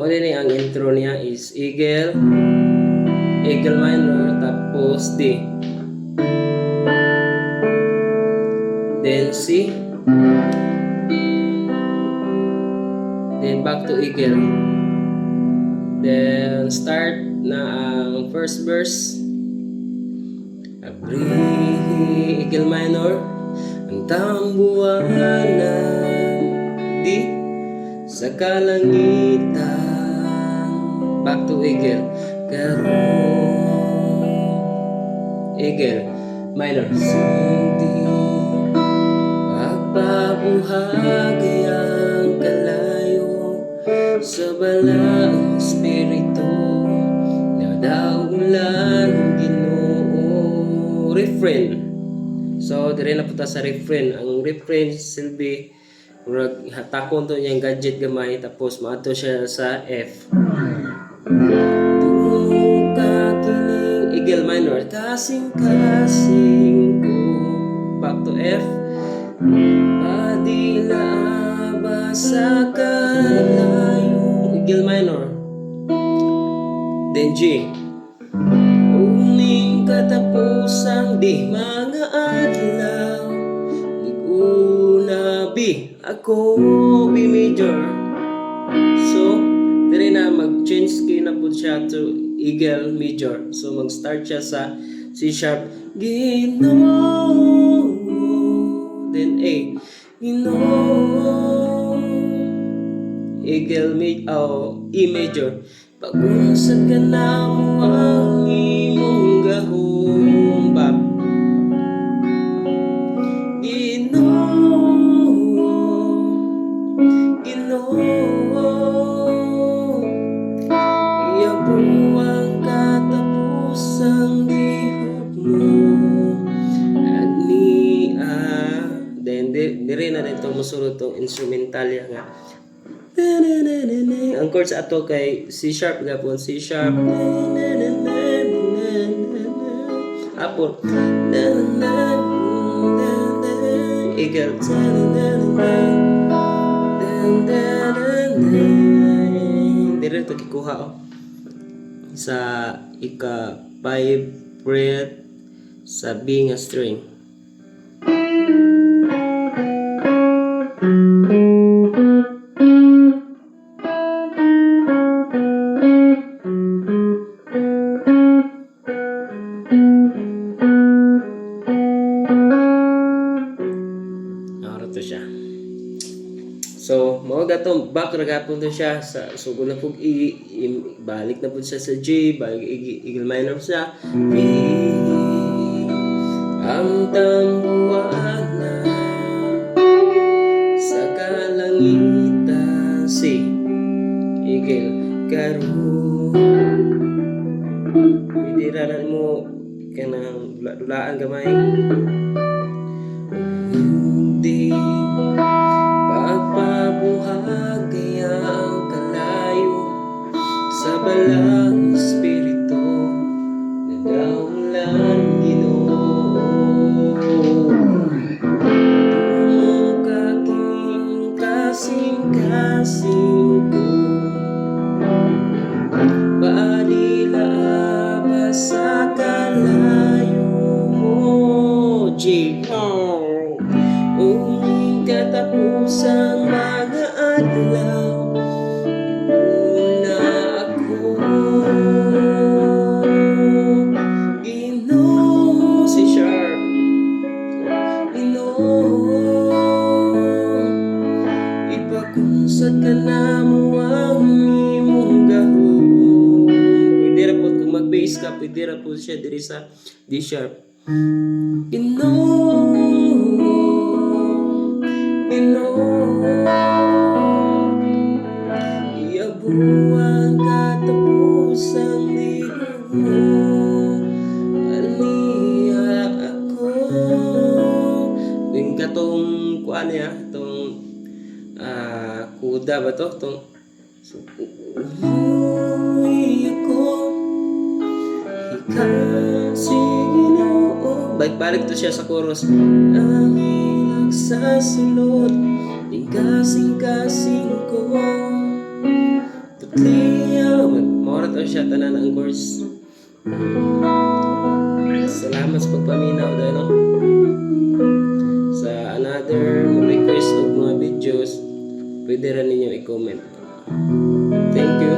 mo din ang intro niya is Eagle minor, tapos D, then C, then back to Eagle, then start na ang first verse. Abrihi Eagle minor, ang tambuanan di sa kalangitan, back to Eagle, karon Eagle minor, hindi pagpabuhagi ang kalayo sa balaang espiritu na daulan Ginoo. Refrain. So dire na punta sa refrain. Ang refrain silbi murag hatakon to niyang gadget gamay, tapos maadto siya sa F. Tuka kining Eagle minor, kasing-kasing ko, back to F. Padila ba sa kalayo, Eagle minor, then G. Uning katapusang di mga adlaw, iguna B, ako B major. So dire na mag-change key na po siya to Eagle major. So mag-start siya sa C sharp, Ginoo, then A, Ginoo, Eagle E major. Pag-unsad ka na mo ang imong gahumbap, Ginoo, iya buwang katapusang lihok mo, then dire na dito musulod tong instrumental nga. Ang chords ato kay C sharp gapon, C sharp, apon Eagle, dire to kikuha sa ika 5 fret sa B nga string. So, mao gatong back ra gapon to siya sa sugo na pug balik na pud siya sa G, balik Eagle minor siya. Ang tambuanan sa kalangitan, C, Eagle, karon pwede ranan mo kanang dula-dulaan gamay. Hindi pagpabuhagi ang kalayo sa balang espiritu na daulan Ginoo. Tumuka kining kasing-kasing ko, padila ba sa kalayo mo, G. Katapusang mga adlaw, una ako, Ginoo, C sharp, Ginoo, ipakunsad ka na mo ang imong gahom. Pwede ra po kung mag-bass ka, pwede ra po siya diri sa D sharp, Ginoo, iya buwang katapusang lihok mo, aniya ako. Yung katong kuan niya, itong kuda ba to? Itong umuwi ako, ikasi Ginoo. Balik to siya sa chorus. Ang ilag sa sulod, kasing-kasing ko, siya tanan ang course. Salamat sa pagpaminaw dahil no? Sa another request of mga videos, pwede rin ninyo i-comment. Thank you.